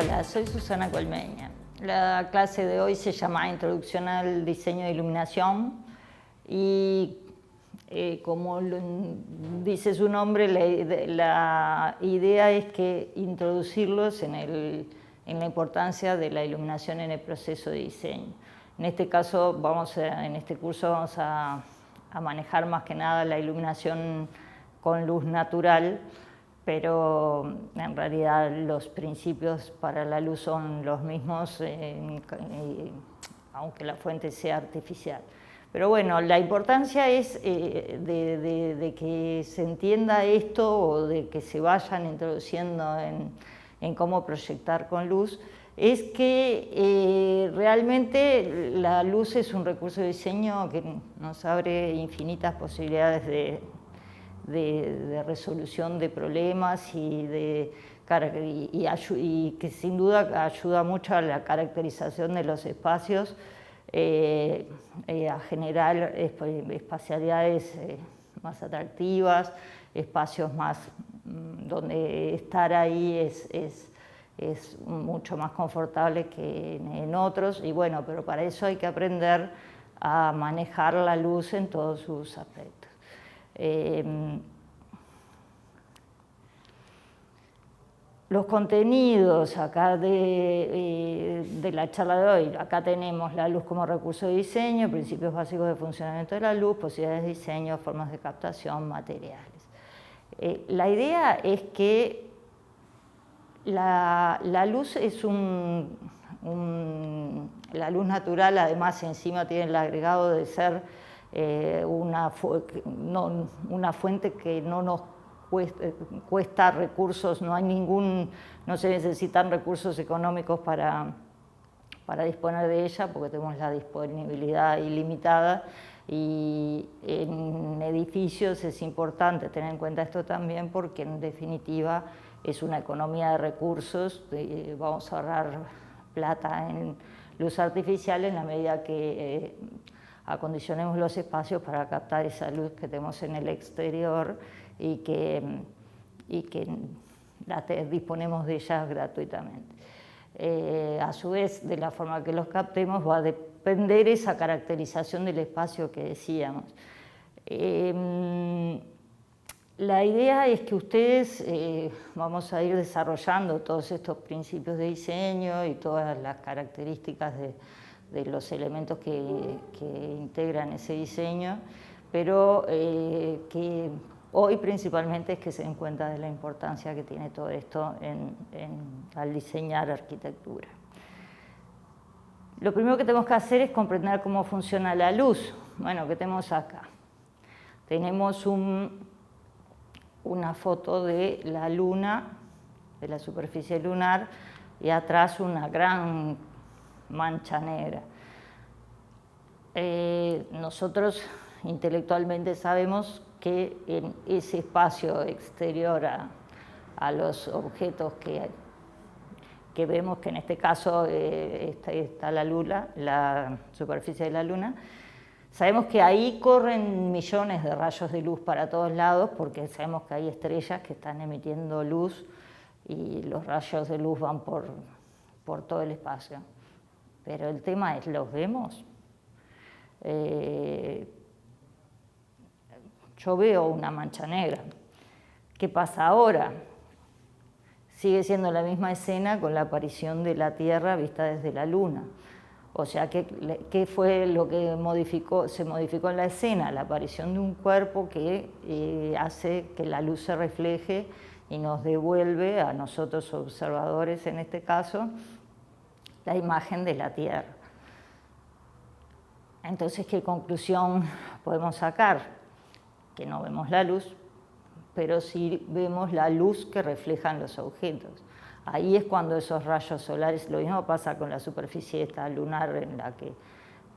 Hola, soy Susana Colmeña. La clase de hoy se llama Introducción al diseño de iluminación y como dice su nombre, la idea es que introducirlos en la importancia de la iluminación en el proceso de diseño. En este caso, en este curso vamos a manejar más que nada la iluminación con luz natural, pero en realidad los principios para la luz son los mismos, aunque la fuente sea artificial. Pero bueno, la importancia es de que se entienda esto o de que se vayan introduciendo en cómo proyectar con luz, es que realmente la luz es un recurso de diseño que nos abre infinitas posibilidades de resolución de problemas y que sin duda ayuda mucho a la caracterización de los espacios, a generar espacialidades más atractivas, espacios más donde estar ahí es mucho más confortable que en otros, y bueno, pero para eso hay que aprender a manejar la luz en todos sus aspectos. Los contenidos acá de la charla de hoy, acá tenemos la luz como recurso de diseño, principios básicos de funcionamiento de la luz, posibilidades de diseño, formas de captación, materiales. La idea es que la luz es la luz natural, además encima tiene el agregado de ser una fuente que no nos cuesta recursos, no se necesitan recursos económicos para disponer de ella, porque tenemos la disponibilidad ilimitada, y en edificios es importante tener en cuenta esto también, porque en definitiva es una economía de recursos, vamos a ahorrar plata en luz artificial en la medida que acondicionemos los espacios para captar esa luz que tenemos en el exterior y que disponemos de ellas gratuitamente. A su vez, de la forma que los captemos va a depender esa caracterización del espacio que decíamos. La idea es que ustedes vamos a ir desarrollando todos estos principios de diseño y todas las características de los elementos que integran ese diseño, pero que hoy principalmente es que se den cuenta de la importancia que tiene todo esto al diseñar arquitectura. Lo primero que tenemos que hacer es comprender cómo funciona la luz. Bueno, ¿qué tenemos acá? Tenemos una foto de la luna, de la superficie lunar, y atrás una gran mancha negra. Nosotros intelectualmente sabemos que en ese espacio exterior a los objetos que vemos, que en este caso está la luna, la superficie de la luna, sabemos que ahí corren millones de rayos de luz para todos lados, porque sabemos que hay estrellas que están emitiendo luz y los rayos de luz van por todo el espacio. Pero el tema es, ¿los vemos? Yo veo una mancha negra. ¿Qué pasa ahora? Sigue siendo la misma escena con la aparición de la Tierra vista desde la Luna. O sea, ¿qué fue lo que se modificó en la escena? La aparición de un cuerpo que hace que la luz se refleje y nos devuelve a nosotros observadores, en este caso, la imagen de la Tierra. Entonces, ¿qué conclusión podemos sacar? Que no vemos la luz, pero sí vemos la luz que reflejan los objetos. Ahí es cuando esos rayos solares, lo mismo pasa con la superficie esta lunar en la que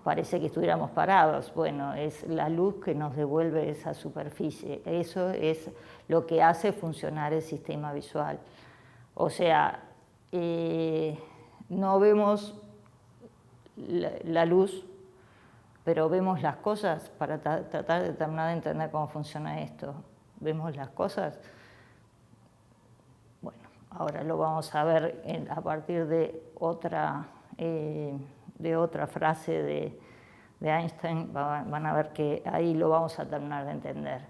parece que estuviéramos parados. Bueno, es la luz que nos devuelve esa superficie. Eso es lo que hace funcionar el sistema visual. O sea, no vemos la luz, pero vemos las cosas para tratar de terminar de entender cómo funciona esto. ¿Vemos las cosas? Bueno, ahora lo vamos a ver a partir de otra frase de Einstein, van a ver que ahí lo vamos a terminar de entender.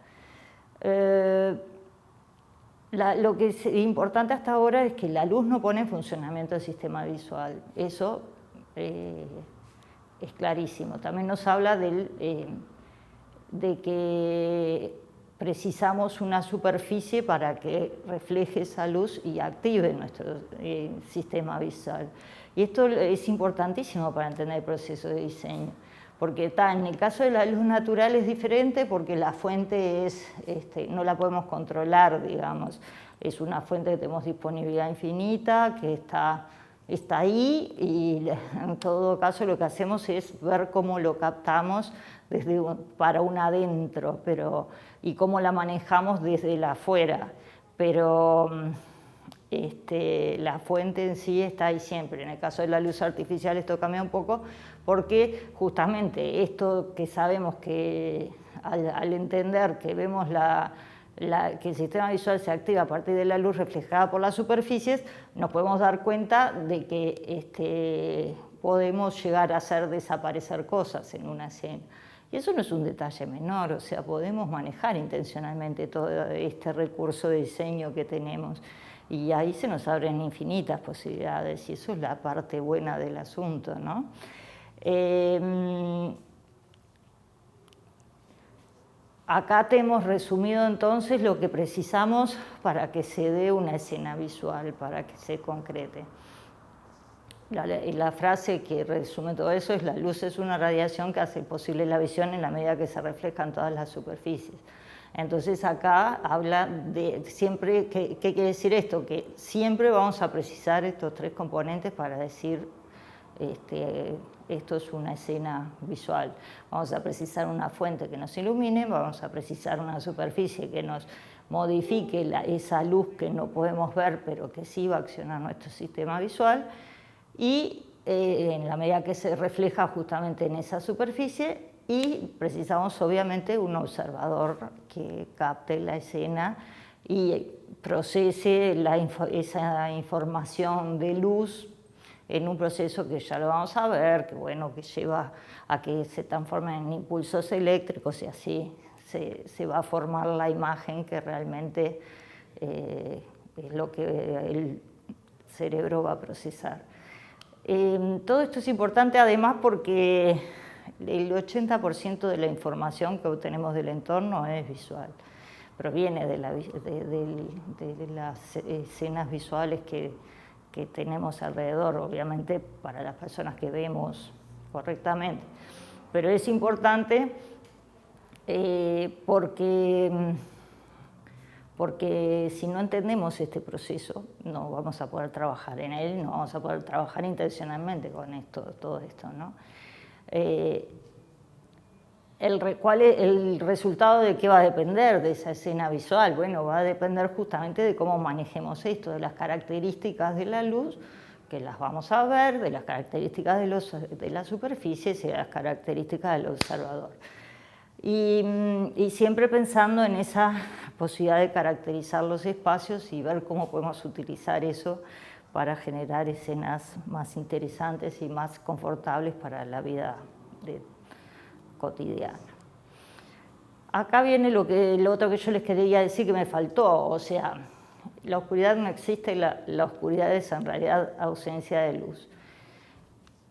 Lo que es importante hasta ahora es que la luz no pone en funcionamiento el sistema visual. Eso es clarísimo. También nos habla de que precisamos una superficie para que refleje esa luz y active nuestro sistema visual. Y esto es importantísimo para entender el proceso de diseño, porque en el caso de la luz natural es diferente porque la fuente no la podemos controlar, digamos. Es una fuente que tenemos disponibilidad infinita, que está ahí, y en todo caso lo que hacemos es ver cómo lo captamos para un adentro, y cómo la manejamos desde la afuera. Pero la fuente en sí está ahí siempre. En el caso de la luz artificial esto cambia un poco, porque justamente esto que sabemos que al entender que vemos que el sistema visual se activa a partir de la luz reflejada por las superficies, nos podemos dar cuenta de que podemos llegar a hacer desaparecer cosas en una escena. Y eso no es un detalle menor, o sea, podemos manejar intencionalmente todo este recurso de diseño que tenemos. Y ahí se nos abren infinitas posibilidades, y eso es la parte buena del asunto, ¿no? Acá te hemos resumido entonces lo que precisamos para que se dé una escena visual, para que se concrete. La frase que resume todo eso es: la luz es una radiación que hace posible la visión en la medida que se reflejan todas las superficies. Entonces acá habla de siempre, ¿qué quiere decir esto? Que siempre vamos a precisar estos tres componentes para decir esto es una escena visual. Vamos a precisar una fuente que nos ilumine, vamos a precisar una superficie que nos modifique esa luz que no podemos ver pero que sí va a accionar nuestro sistema visual, y en la medida que se refleja justamente en esa superficie, y precisamos obviamente un observador que capte la escena y procese esa información de luz en un proceso que ya lo vamos a ver, que lleva a que se transformen en impulsos eléctricos, y así se va a formar la imagen que realmente es lo que el cerebro va a procesar. Todo esto es importante además porque el 80% de la información que obtenemos del entorno es visual, proviene de las escenas visuales que tenemos alrededor, obviamente para las personas que vemos correctamente. Pero es importante porque si no entendemos este proceso, no vamos a poder trabajar en él, no vamos a poder trabajar intencionalmente con todo esto, ¿no? El resultado de qué va a depender de esa escena visual. Bueno, va a depender justamente de cómo manejemos esto, de las características de la luz, que las vamos a ver, de las características de las superficies y de las características del observador. Y siempre pensando en esa posibilidad de caracterizar los espacios y ver cómo podemos utilizar eso para generar escenas más interesantes y más confortables para la vida cotidiana. Acá viene lo otro que yo les quería decir que me faltó, o sea, la oscuridad no existe, la oscuridad es en realidad ausencia de luz.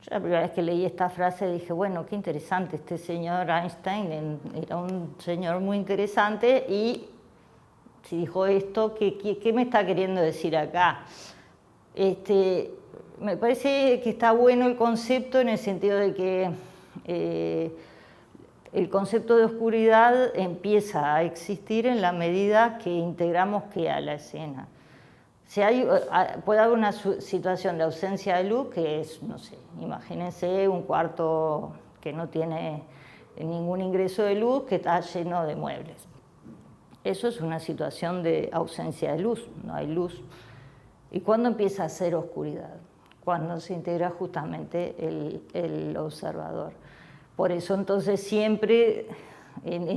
Yo la primera vez que leí esta frase dije, bueno, qué interesante, este señor Einstein era un señor muy interesante, y si dijo esto, ¿qué me está queriendo decir acá? Me parece que está bueno el concepto en el sentido de que el concepto de oscuridad empieza a existir en la medida que integramos ¿qué? A la escena. Puede haber una situación de ausencia de luz que es, no sé, imagínense un cuarto que no tiene ningún ingreso de luz, que está lleno de muebles. Eso es una situación de ausencia de luz, no hay luz. ¿Y cuándo empieza a ser oscuridad? Cuando se integra justamente el observador. Por eso entonces siempre en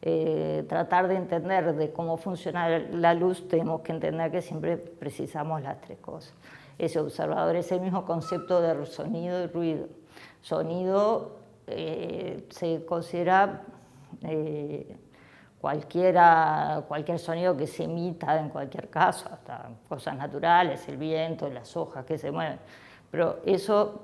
tratar de entender de cómo funciona la luz, tenemos que entender que siempre precisamos las tres cosas. Ese observador es el mismo concepto de sonido y ruido. Sonido se considera cualquier sonido que se emita en cualquier caso, hasta cosas naturales, el viento, las hojas que se mueven. Pero eso,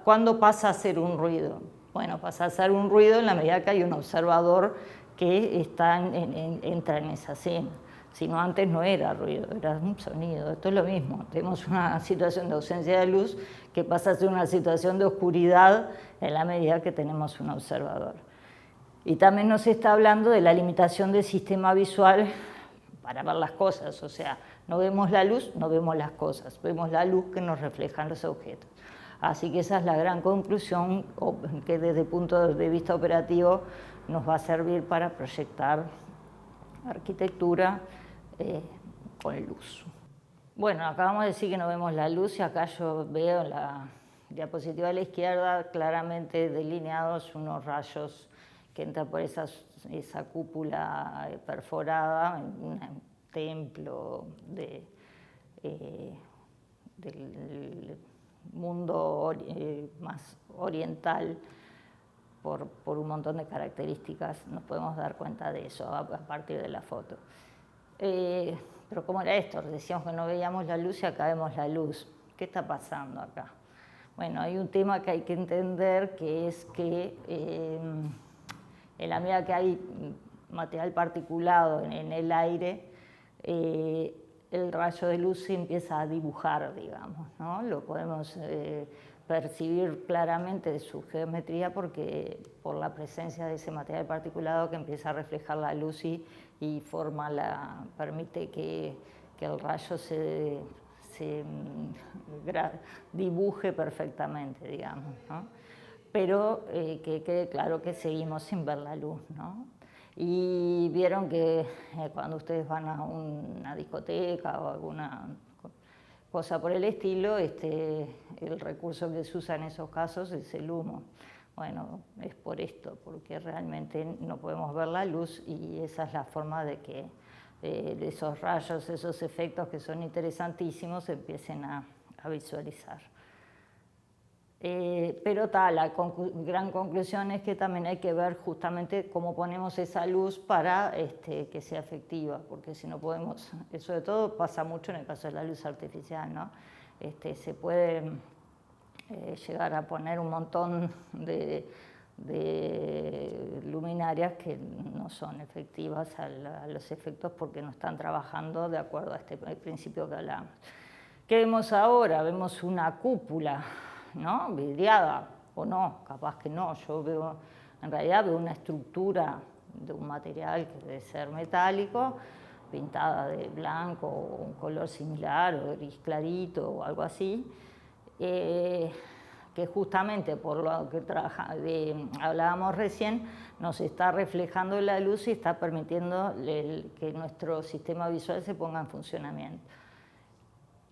¿cuándo pasa a ser un ruido? Bueno, pasa a ser un ruido en la medida que hay un observador que entra en esa escena. Si no, antes no era ruido, era un sonido. Esto es lo mismo. Tenemos una situación de ausencia de luz que pasa a ser una situación de oscuridad en la medida que tenemos un observador. Y también nos está hablando de la limitación del sistema visual para ver las cosas. O sea, no vemos la luz, no vemos las cosas. Vemos la luz que nos reflejan los objetos. Así que esa es la gran conclusión que desde el punto de vista operativo nos va a servir para proyectar arquitectura con luz. Bueno, acabamos de decir que no vemos la luz y acá yo veo en la diapositiva de la izquierda claramente delineados unos rayos que entran por esa cúpula perforada en un templo del mundo más oriental. Por un montón de características nos podemos dar cuenta de eso a partir de la foto. Pero ¿cómo era esto? Decíamos que no veíamos la luz y acá vemos la luz. ¿Qué está pasando acá? Bueno, hay un tema que hay que entender, que es que en la medida que hay material particulado en el aire, el rayo de luz se empieza a dibujar, digamos, ¿no? Lo podemos percibir claramente de su geometría por la presencia de ese material particulado que empieza a reflejar la luz y permite que el rayo se dibuje perfectamente, digamos, ¿no? Pero que quede claro que seguimos sin ver la luz, ¿no? Y vieron que cuando ustedes van a una discoteca o alguna cosa por el estilo, el recurso que se usa en esos casos es el humo. Bueno, es por esto, porque realmente no podemos ver la luz y esa es la forma de que esos rayos, esos efectos que son interesantísimos, se empiecen a visualizar. Pero la gran conclusión es que también hay que ver justamente cómo ponemos esa luz para que sea efectiva, porque si no podemos, sobre todo pasa mucho en el caso de la luz artificial, ¿no? Se puede llegar a poner un montón de luminarias que no son efectivas a los efectos porque no están trabajando de acuerdo a este principio que hablamos. ¿Qué vemos ahora? Vemos una cúpula, ¿no? Vidriada, o no, capaz que no. Yo en realidad veo una estructura de un material que debe ser metálico, pintada de blanco o un color similar, o gris clarito o algo así, que justamente por lo que hablábamos recién, nos está reflejando la luz y está permitiendo que nuestro sistema visual se ponga en funcionamiento.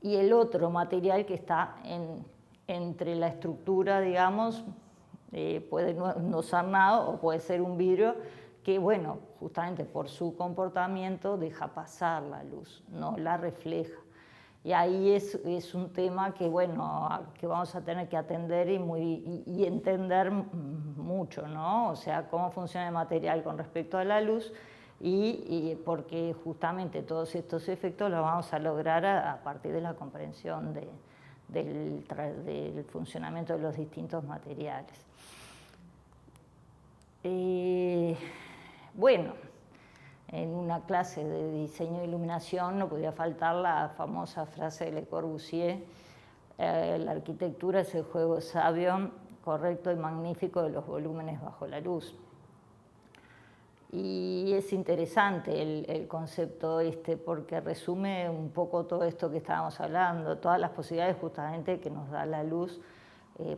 Y el otro material que está entre la estructura, digamos, puede no ser nada o puede ser un vidrio que, bueno, justamente por su comportamiento deja pasar la luz, no la refleja. Y ahí es un tema que, bueno, que vamos a tener que atender y entender mucho, ¿no? O sea, cómo funciona el material con respecto a la luz y porque justamente todos estos efectos los vamos a lograr a partir de la comprensión del funcionamiento de los distintos materiales. Bueno, en una clase de diseño e iluminación no podía faltar la famosa frase de Le Corbusier: la arquitectura es el juego sabio, correcto y magnífico de los volúmenes bajo la luz. Y es interesante el concepto porque resume un poco todo esto que estábamos hablando, todas las posibilidades justamente que nos da la luz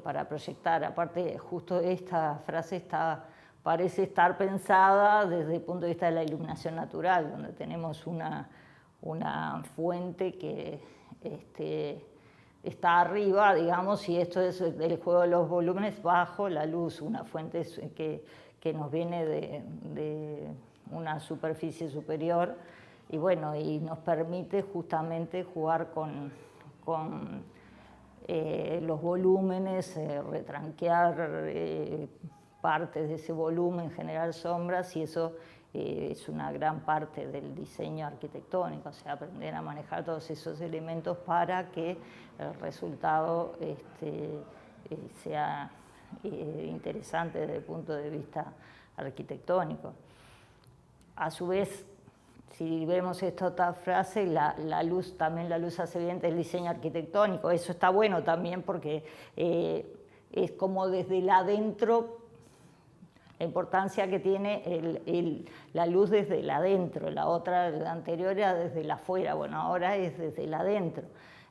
para proyectar. Aparte, justo esta frase parece estar pensada desde el punto de vista de la iluminación natural, donde tenemos una fuente que está arriba, digamos, y esto es el juego de los volúmenes bajo la luz, una fuente que nos viene una superficie superior y bueno, y nos permite justamente jugar con los volúmenes, retranquear partes de ese volumen, generar sombras y eso es una gran parte del diseño arquitectónico, o sea, aprender a manejar todos esos elementos para que el resultado sea interesante desde el punto de vista arquitectónico. A su vez, si vemos esta otra frase, la luz, también la luz hace evidente el diseño arquitectónico. Eso está bueno también porque es como desde el adentro, la importancia que tiene la luz desde el adentro. La otra, la anterior era desde el afuera, bueno, ahora es desde el adentro.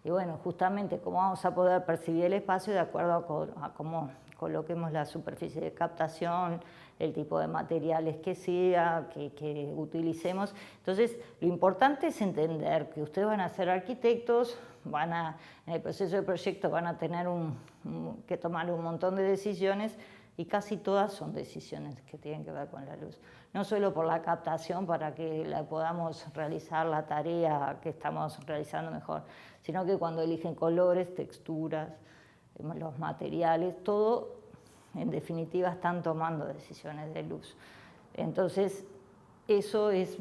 Y bueno, justamente cómo vamos a poder percibir el espacio de acuerdo a cómo coloquemos la superficie de captación, el tipo de materiales que sea, que utilicemos. Entonces, lo importante es entender que ustedes van a ser arquitectos, en el proceso de proyecto van a tener que tomar un montón de decisiones y casi todas son decisiones que tienen que ver con la luz. No solo por la captación para que podamos realizar la tarea que estamos realizando mejor, sino que cuando eligen colores, texturas, los materiales, todo en definitiva están tomando decisiones de luz. Entonces, eso es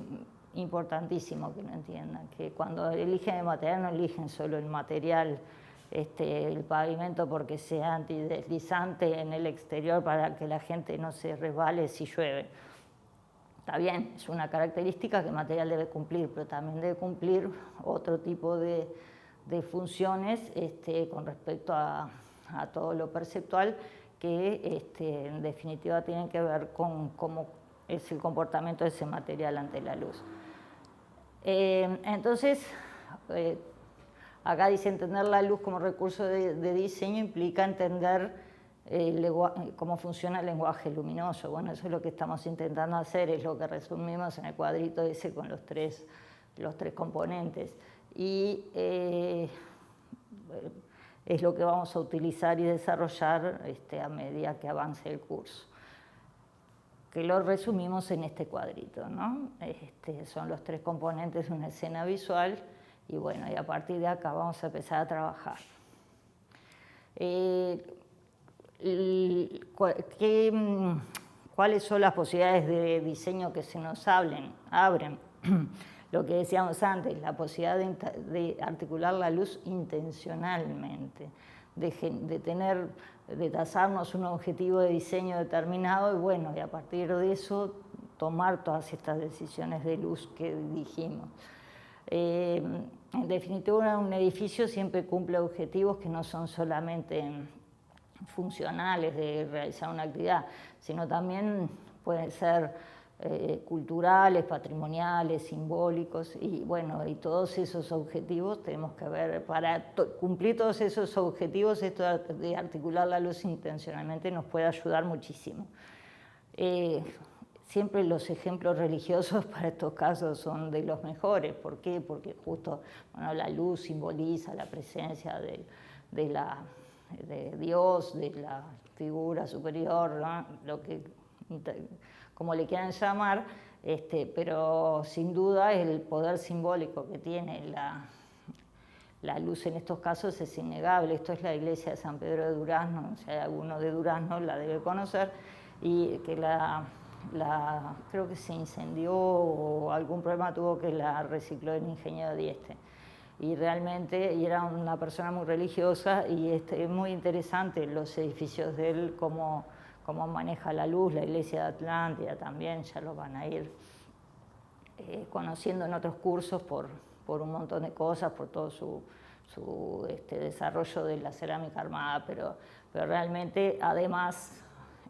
importantísimo que lo entiendan, que cuando eligen el material no eligen solo el material, el pavimento porque sea antideslizante en el exterior para que la gente no se resbale si llueve. Está bien, es una característica que el material debe cumplir, pero también debe cumplir otro tipo de funciones con respecto a todo lo perceptual que en definitiva tienen que ver con cómo es el comportamiento de ese material ante la luz. Entonces, acá dice entender la luz como recurso de diseño implica entender cómo funciona el lenguaje luminoso. Bueno, eso es lo que estamos intentando hacer, es lo que resumimos en el cuadrito ese con los tres componentes. Y es lo que vamos a utilizar y desarrollar a medida que avance el curso. Que lo resumimos en este cuadrito, ¿no? Son los tres componentes de una escena visual y bueno, y a partir de acá vamos a empezar a trabajar. ¿Cuáles son las posibilidades de diseño que se nos abren? Lo que decíamos antes, la posibilidad de articular la luz intencionalmente, de trazarnos un objetivo de diseño determinado y bueno, y a partir de eso tomar todas estas decisiones de luz que dijimos. En definitiva, un edificio siempre cumple objetivos que no son solamente funcionales de realizar una actividad, sino también pueden ser culturales, patrimoniales, simbólicos y bueno, y todos esos objetivos tenemos que ver, para cumplir todos esos objetivos, esto de articular la luz intencionalmente nos puede ayudar muchísimo. Siempre los ejemplos religiosos para estos casos son de los mejores. ¿Por qué? Porque justo la luz simboliza la presencia de Dios, de la figura superior, ¿no? Como le quieran llamar, pero sin duda el poder simbólico que tiene la luz en estos casos es innegable. Esto es la iglesia de San Pedro de Durazno, si hay alguno de Durazno la debe conocer, y que creo que se incendió o algún problema tuvo que la recicló el ingeniero Dieste. Y realmente era una persona muy religiosa y es muy interesante los edificios de él, cómo maneja la luz, la iglesia de Atlántida también, ya lo van a ir conociendo en otros cursos por un montón de cosas, por todo su desarrollo de la cerámica armada, pero realmente además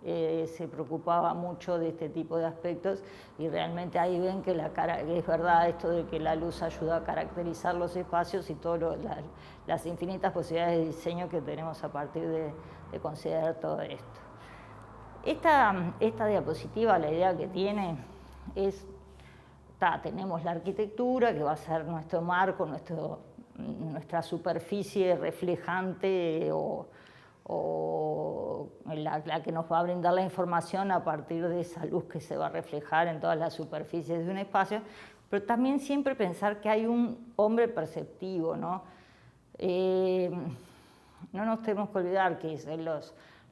se preocupaba mucho de este tipo de aspectos y realmente ahí ven que es verdad esto de que la luz ayuda a caracterizar los espacios y todas las infinitas posibilidades de diseño que tenemos a partir de considerar todo esto. Esta diapositiva, la idea que tiene es, tenemos la arquitectura que va a ser nuestro marco, nuestra superficie reflejante o o la que nos va a brindar la información a partir de esa luz que se va a reflejar en todas las superficies de un espacio, pero también siempre pensar que hay un hombre perceptivo, ¿no? No nos tenemos que olvidar que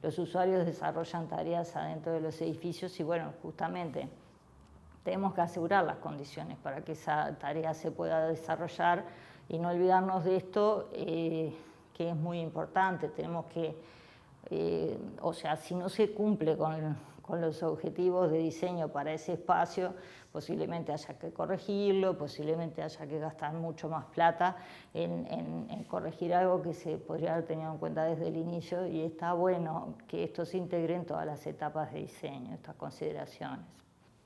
los usuarios desarrollan tareas adentro de los edificios y bueno, justamente tenemos que asegurar las condiciones para que esa tarea se pueda desarrollar y no olvidarnos de esto, que es muy importante. Tenemos que, o sea, si no se cumple con los objetivos de diseño para ese espacio, posiblemente haya que corregirlo, posiblemente haya que gastar mucho más plata en corregir algo que se podría haber tenido en cuenta desde el inicio, y está bueno que esto se integre en todas las etapas de diseño, estas consideraciones.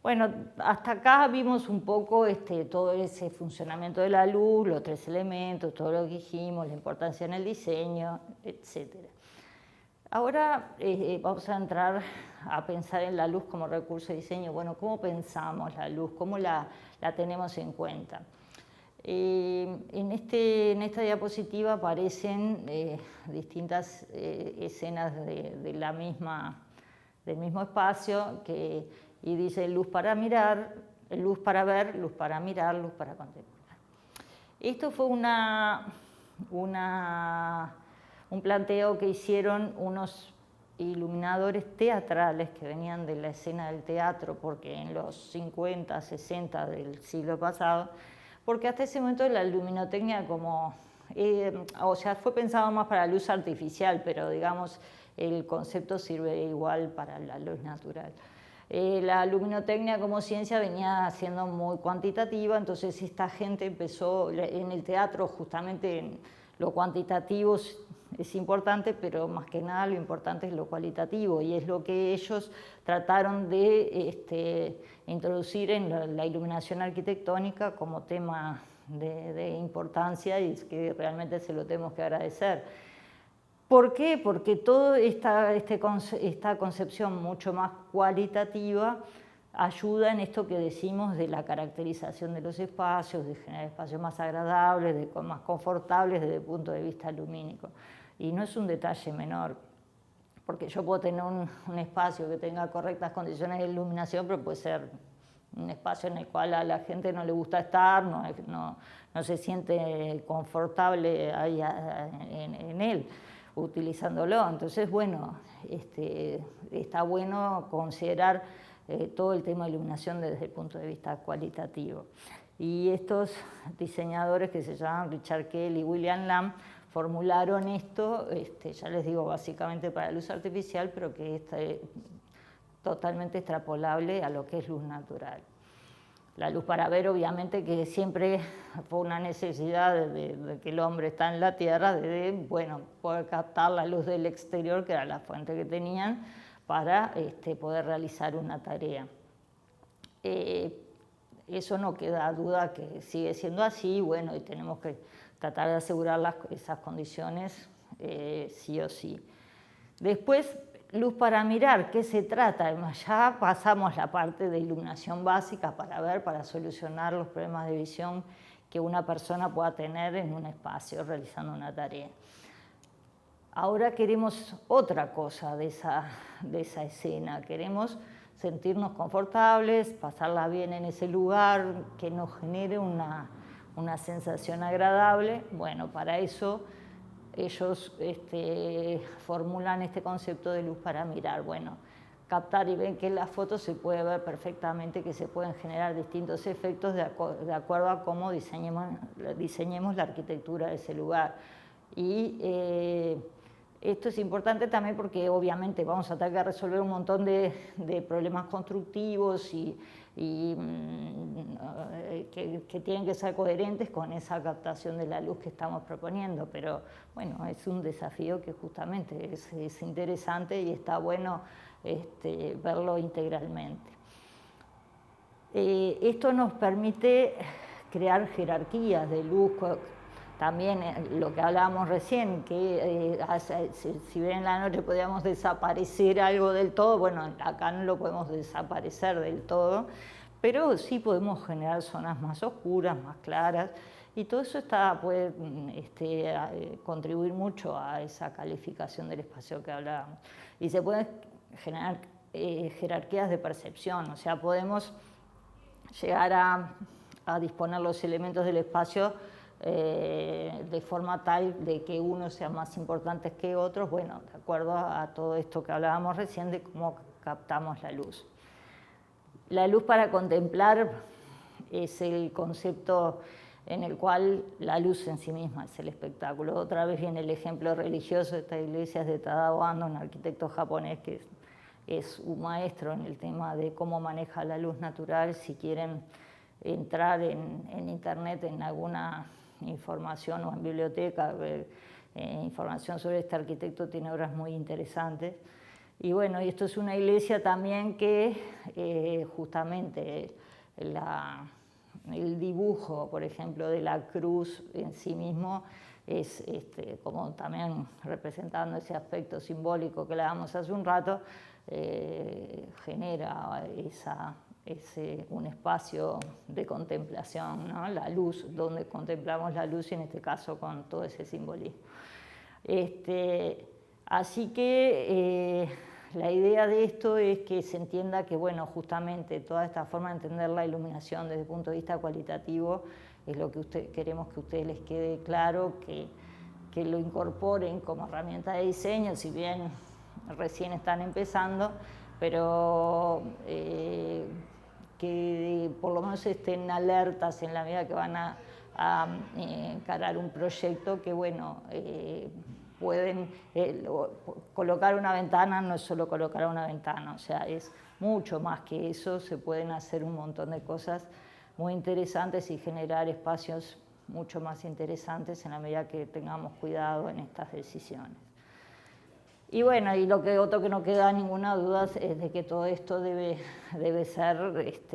Bueno, hasta acá vimos un poco todo ese funcionamiento de la luz, los 3 elementos, todo lo que dijimos, la importancia en el diseño, etc. Ahora vamos a entrar a pensar en la luz como recurso de diseño. Bueno, ¿cómo pensamos la luz? ¿Cómo la tenemos en cuenta? En esta diapositiva aparecen distintas escenas del mismo espacio y dice luz para mirar, luz para ver, luz para mirar, luz para contemplar. Esto fue un planteo que hicieron unos iluminadores teatrales que venían de la escena del teatro, porque en los 50, 60 del siglo pasado, porque hasta ese momento la luminotecnia o sea, fue pensado más para la luz artificial, pero digamos el concepto sirve igual para la luz natural. La luminotecnia como ciencia venía siendo muy cuantitativa, entonces esta gente empezó en el teatro, justamente lo cuantitativo es importante, pero más que nada lo importante es lo cualitativo, y es lo que ellos trataron de introducir en la iluminación arquitectónica como tema de importancia, y es que realmente se lo tenemos que agradecer. ¿Por qué? Porque toda esta concepción mucho más cualitativa ayuda en esto que decimos de la caracterización de los espacios, de generar espacios más agradables, más confortables desde el punto de vista lumínico. Y no es un detalle menor, porque yo puedo tener un espacio que tenga correctas condiciones de iluminación, pero puede ser un espacio en el cual a la gente no le gusta estar, no se siente confortable ahí en él, utilizándolo. Entonces, bueno, está bueno considerar todo el tema de iluminación desde el punto de vista cualitativo. Y estos diseñadores que se llaman Richard Kell y William Lamb formularon esto, ya les digo, básicamente para luz artificial, pero que es totalmente extrapolable a lo que es luz natural. La luz para ver, obviamente, que siempre fue una necesidad de que el hombre está en la Tierra, de poder captar la luz del exterior, que era la fuente que tenían, para poder realizar una tarea. Eso no queda duda que sigue siendo así, bueno, y tenemos que tratar de asegurar esas condiciones sí o sí. Después, luz para mirar, ¿qué se trata? Ya pasamos la parte de iluminación básica para ver, para solucionar los problemas de visión que una persona pueda tener en un espacio realizando una tarea. Ahora queremos otra cosa de esa escena, queremos sentirnos confortables, pasarla bien en ese lugar, que nos genere una sensación agradable. Bueno, para eso ellos formulan este concepto de luz para mirar. Bueno, captar, y ven que en las fotos se puede ver perfectamente que se pueden generar distintos efectos de acuerdo a cómo diseñemos la arquitectura de ese lugar. Y esto es importante también porque obviamente vamos a tener que resolver un montón de problemas constructivos que tienen que ser coherentes con esa captación de la luz que estamos proponiendo, pero bueno, es un desafío que justamente es interesante y está bueno verlo integralmente. Esto nos permite crear jerarquías de luz. También lo que hablábamos recién, que si bien en la noche podíamos desaparecer algo del todo, bueno, acá no lo podemos desaparecer del todo, pero sí podemos generar zonas más oscuras, más claras, y todo eso puede contribuir mucho a esa calificación del espacio que hablábamos. Y se pueden generar jerarquías de percepción, o sea, podemos llegar a disponer los elementos del espacio de forma tal de que unos sean más importantes que otros, bueno, de acuerdo a todo esto que hablábamos recién de cómo captamos la luz. La luz para contemplar es el concepto en el cual la luz en sí misma es el espectáculo. Otra vez viene el ejemplo religioso de esta iglesia de Tadao Ando, un arquitecto japonés que es un maestro en el tema de cómo maneja la luz natural. Si quieren entrar en internet en alguna información o en biblioteca, información sobre este arquitecto, tiene obras muy interesantes. Y bueno, y esto es una iglesia también que justamente el dibujo, por ejemplo, de la cruz en sí mismo es como también representando ese aspecto simbólico que le damos hace un rato, genera un espacio de contemplación, ¿no? La luz, donde contemplamos la luz y en este caso con todo ese simbolismo. Así que la idea de esto es que se entienda que, bueno, justamente toda esta forma de entender la iluminación desde el punto de vista cualitativo es lo que queremos que a ustedes les quede claro, que lo incorporen como herramienta de diseño, si bien recién están empezando, pero que por lo menos estén alertas en la medida que van a encarar un proyecto que, bueno, pueden colocar una ventana, no es solo colocar una ventana, o sea, es mucho más que eso, se pueden hacer un montón de cosas muy interesantes y generar espacios mucho más interesantes en la medida que tengamos cuidado en estas decisiones. Y bueno, y otro que no queda ninguna duda es de que todo esto debe ser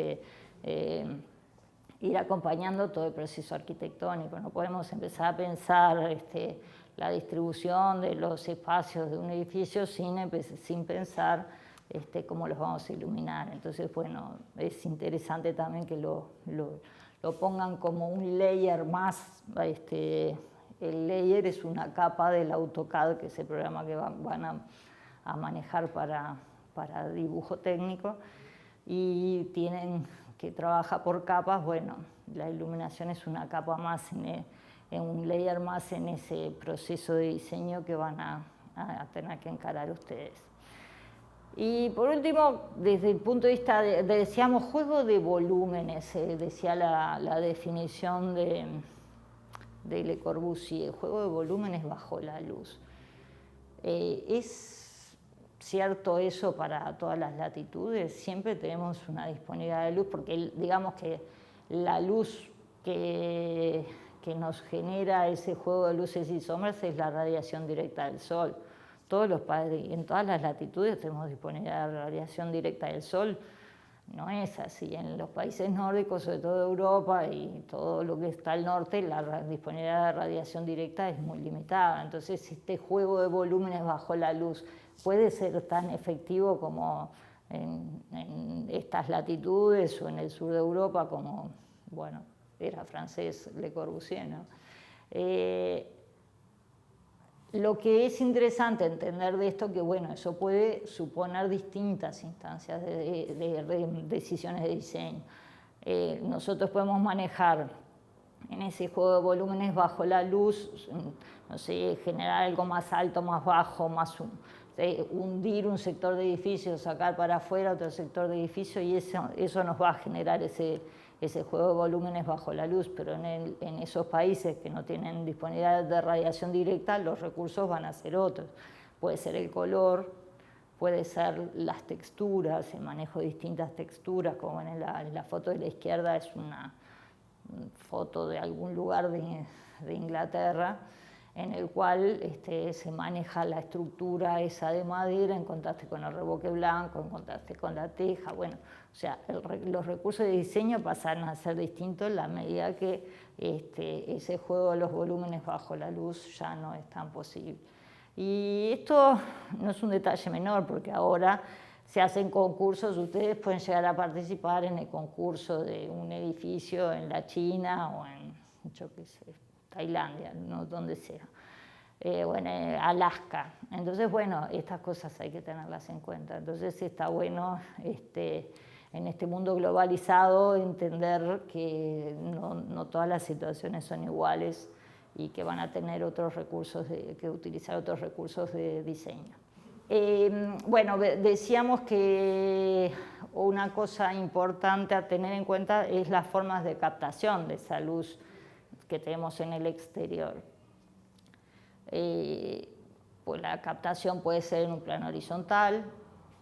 ir acompañando todo el proceso arquitectónico. No podemos empezar a pensar la distribución de los espacios de un edificio sin pensar cómo los vamos a iluminar. Entonces, bueno, es interesante también que lo pongan como un layer más. El layer es una capa del AutoCAD, que es el programa que van a manejar para dibujo técnico, y tienen que trabajar por capas. Bueno, la iluminación es una capa más, en un layer más en ese proceso de diseño que van a tener que encarar ustedes. Y por último, desde el punto de vista decíamos juego de volúmenes, decía la definición de Le Corbusier, juego de volúmenes bajo la luz. ¿Es cierto eso para todas las latitudes? Siempre tenemos una disponibilidad de luz, porque digamos que la luz que nos genera ese juego de luces y sombras es la radiación directa del Sol. En todas las latitudes tenemos disponibilidad de radiación directa del Sol. No es así. En los países nórdicos, sobre todo Europa y todo lo que está al norte, la disponibilidad de radiación directa es muy limitada. Entonces, este juego de volúmenes bajo la luz puede ser tan efectivo como en estas latitudes o en el sur de Europa, como, bueno, era francés Le Corbusier, ¿no? Lo que es interesante entender de esto, que bueno, eso puede suponer distintas instancias de decisiones de diseño. Nosotros podemos manejar en ese juego de volúmenes bajo la luz, no sé, generar algo más alto, más bajo, hundir un sector de edificio, sacar para afuera otro sector de edificio, y eso nos va a generar ese juego de volúmenes bajo la luz. Pero en esos países que no tienen disponibilidad de radiación directa, los recursos van a ser otros. Puede ser el color, puede ser las texturas, el manejo de distintas texturas, como en la foto de la izquierda es una foto de algún lugar de Inglaterra, en el cual se maneja la estructura esa de madera en contraste con el revoque blanco, en contraste con la teja. Bueno, o sea, los recursos de diseño pasan a ser distintos en la medida que ese juego de los volúmenes bajo la luz ya no es tan posible. Y esto no es un detalle menor, porque ahora se hacen concursos, ustedes pueden llegar a participar en el concurso de un edificio en la China o en, yo qué sé, Tailandia, no, donde sea, o en Alaska. Entonces, bueno, estas cosas hay que tenerlas en cuenta. Entonces está bueno en este mundo globalizado entender que no todas las situaciones son iguales y que van a tener otros recursos, que utilizar otros recursos de diseño. Bueno, decíamos que una cosa importante a tener en cuenta es las formas de captación de esa luz que tenemos en el exterior. Pues la captación puede ser en un plano horizontal,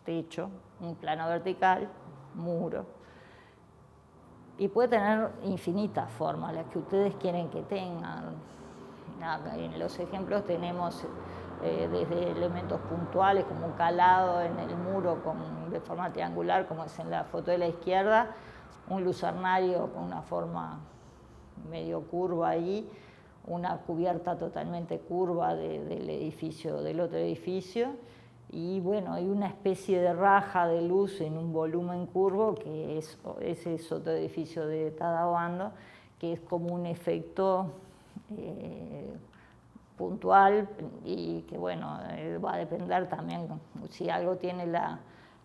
techo, un plano vertical, muro. Y puede tener infinitas formas, las que ustedes quieren que tengan. En los ejemplos tenemos desde elementos puntuales como un calado en el muro de forma triangular, como es en la foto de la izquierda, un lucernario con una forma medio curva ahí, una cubierta totalmente curva del otro edificio, y bueno, hay una especie de raja de luz en un volumen curvo que ese es otro edificio de Tadawando, que es como un efecto puntual y que bueno, va a depender también si algo tiene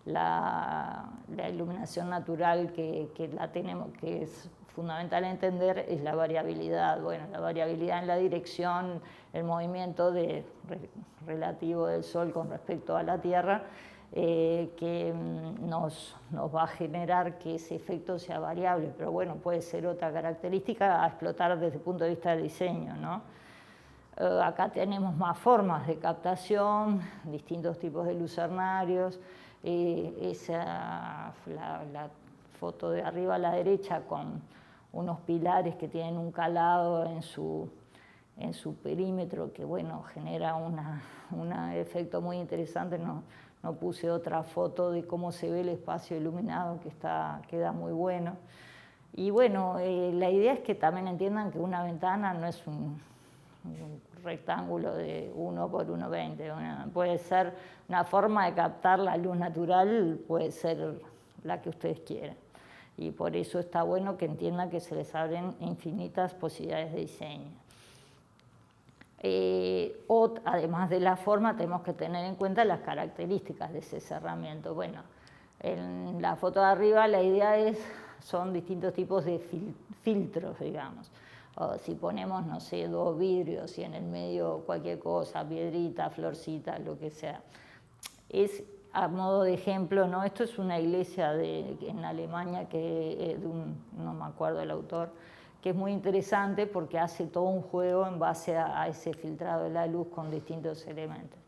la iluminación natural que la tenemos, que es fundamental entender, es la variabilidad. Bueno, la variabilidad en la dirección, el movimiento relativo del Sol con respecto a la Tierra, que nos va a generar que ese efecto sea variable, pero bueno, puede ser otra característica a explotar desde el punto de vista del diseño, ¿no? Acá tenemos más formas de captación, distintos tipos de lucernarios, la foto de arriba a la derecha con unos pilares que tienen un calado en su perímetro que bueno, genera un efecto muy interesante. No puse otra foto de cómo se ve el espacio iluminado que queda muy bueno. Y bueno, la idea es que también entiendan que una ventana no es un rectángulo de 1 por 1,20. Puede ser una forma de captar la luz natural, puede ser la que ustedes quieran. Y por eso está bueno que entiendan que se les abren infinitas posibilidades de diseño. Además de la forma, tenemos que tener en cuenta las características de ese cerramiento. Bueno, en la foto de arriba la idea son distintos tipos de filtros, digamos. O si ponemos, no sé, 2 vidrios y en el medio cualquier cosa, piedrita, florcita, lo que sea. Es a modo de ejemplo, ¿no? Esto es una iglesia en Alemania, no me acuerdo el autor, que es muy interesante porque hace todo un juego en base a ese filtrado de la luz con distintos elementos.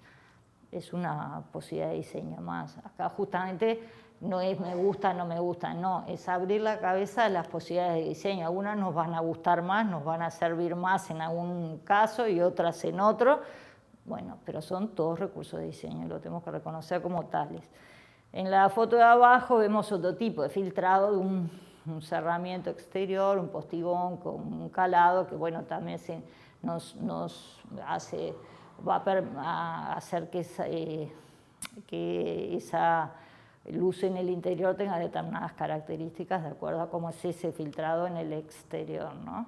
Es una posibilidad de diseño más. Acá justamente no es me gusta, no me gusta, no, es abrir la cabeza a las posibilidades de diseño. Algunas nos van a gustar más, nos van a servir más en algún caso y otras en otro. Bueno, pero son todos recursos de diseño, lo tenemos que reconocer como tales. En la foto de abajo vemos otro tipo de filtrado de un cerramiento exterior, un postigón con un calado que bueno, también va a hacer que esa luz en el interior tenga determinadas características de acuerdo a cómo es ese filtrado en el exterior, ¿no?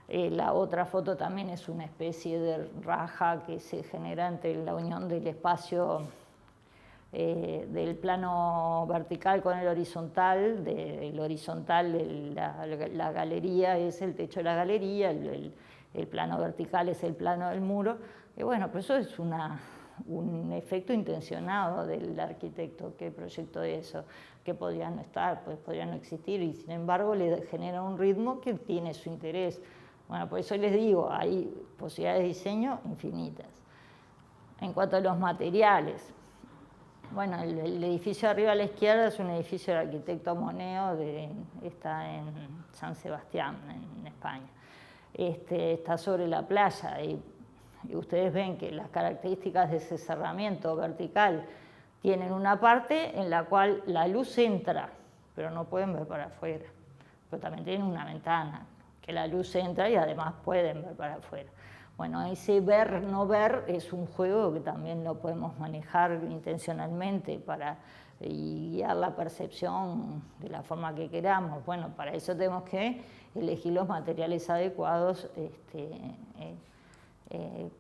La otra foto también es una especie de raja que se genera entre la unión del espacio del plano vertical con el horizontal. El horizontal de la galería es el techo de la galería, el plano vertical es el plano del muro. Y bueno, pero eso es un efecto intencionado del arquitecto que proyectó eso, que podría no estar, pues podría no existir, y sin embargo le genera un ritmo que tiene su interés. Bueno, por eso les digo, hay posibilidades de diseño infinitas. En cuanto a los materiales, bueno, el edificio de arriba a la izquierda es un edificio del arquitecto Moneo, está en San Sebastián, en España. Está sobre la playa y ustedes ven que las características de ese cerramiento vertical tienen una parte en la cual la luz entra, pero no pueden ver para afuera. Pero también tienen una ventana, que la luz entra y además pueden ver para afuera. Bueno, ese ver, no ver es un juego que también lo podemos manejar intencionalmente para y guiar la percepción de la forma que queramos. Bueno, para eso tenemos que elegir los materiales adecuados.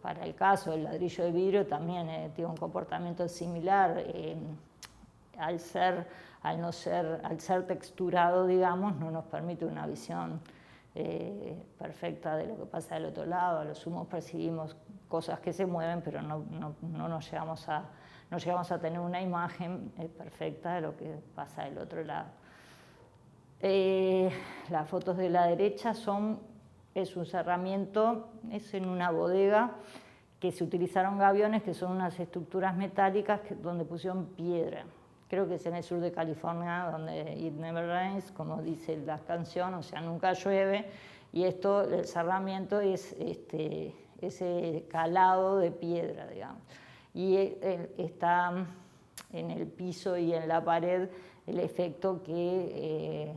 Para el caso del ladrillo de vidrio también tiene un comportamiento similar. Al ser texturado, digamos, no nos permite una visión perfecta de lo que pasa del otro lado. A lo sumo percibimos cosas que se mueven, pero no llegamos a tener una imagen perfecta de lo que pasa del otro lado. Las fotos de la derecha es un cerramiento, es en una bodega que se utilizaron gaviones, que son unas estructuras metálicas donde pusieron piedra. Creo que es en el sur de California, donde It Never Rains, como dice la canción, o sea, nunca llueve. Y el cerramiento es ese calado de piedra, digamos. Y está en el piso y en la pared el efecto que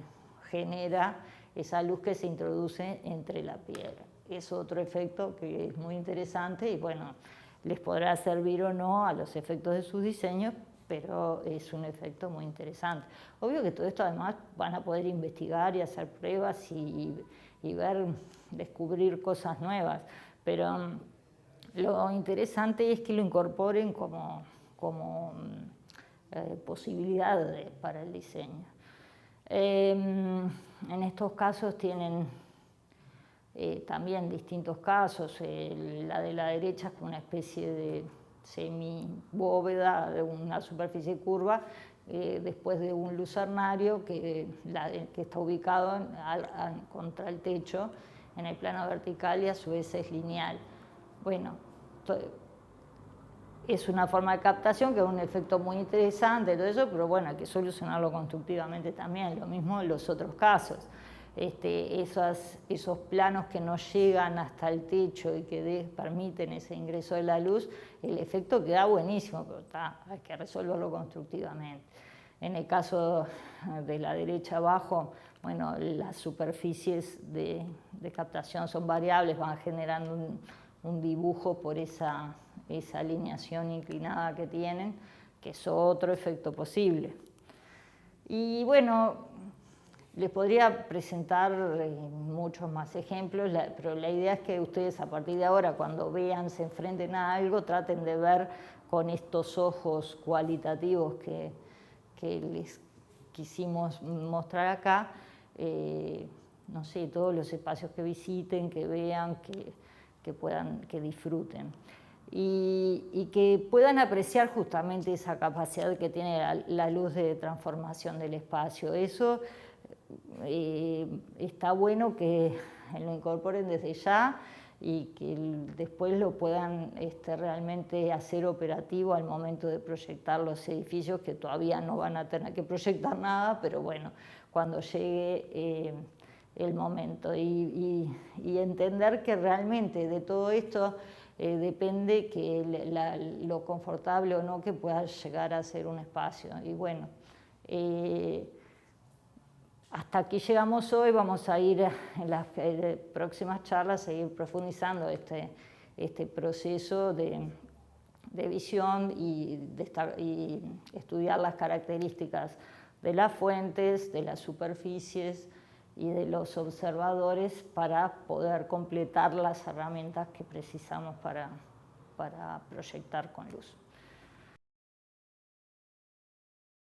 genera esa luz que se introduce entre la piedra. Es otro efecto que es muy interesante y bueno, les podrá servir o no a los efectos de sus diseños, pero es un efecto muy interesante. Obvio que todo esto además van a poder investigar y hacer pruebas y descubrir cosas nuevas, pero lo interesante es que lo incorporen como posibilidad para el diseño. En estos casos tienen también distintos casos. La de la derecha es una especie de semi-bóveda de una superficie curva después de un lucernario que está ubicado contra el techo en el plano vertical y a su vez es lineal. Bueno, es una forma de captación que es un efecto muy interesante, todo eso, pero bueno, hay que solucionarlo constructivamente también, lo mismo en los otros casos. Esos planos que no llegan hasta el techo y que permiten ese ingreso de la luz, el efecto queda buenísimo, pero hay que resolverlo constructivamente. En el caso de la derecha abajo, bueno, las superficies de captación son variables, van generando un dibujo por esa alineación inclinada que tienen, que es otro efecto posible. Y bueno, les podría presentar muchos más ejemplos, pero la idea es que ustedes a partir de ahora, cuando vean, se enfrenten a algo, traten de ver con estos ojos cualitativos que les quisimos mostrar acá, no sé, todos los espacios que visiten, que vean, que disfruten. Y que puedan apreciar justamente esa capacidad que tiene la luz de transformación del espacio. Eso está bueno que lo incorporen desde ya y que después lo puedan realmente hacer operativo al momento de proyectar los edificios, que todavía no van a tener que proyectar nada, pero bueno, cuando llegue el momento. Y entender que realmente de todo esto depende lo confortable o no que pueda llegar a ser un espacio. Y bueno, hasta aquí llegamos hoy. Vamos a ir en las próximas charlas a seguir profundizando este proceso de visión y estudiar las características de las fuentes, de las superficies y de los observadores para poder completar las herramientas que precisamos para proyectar con luz.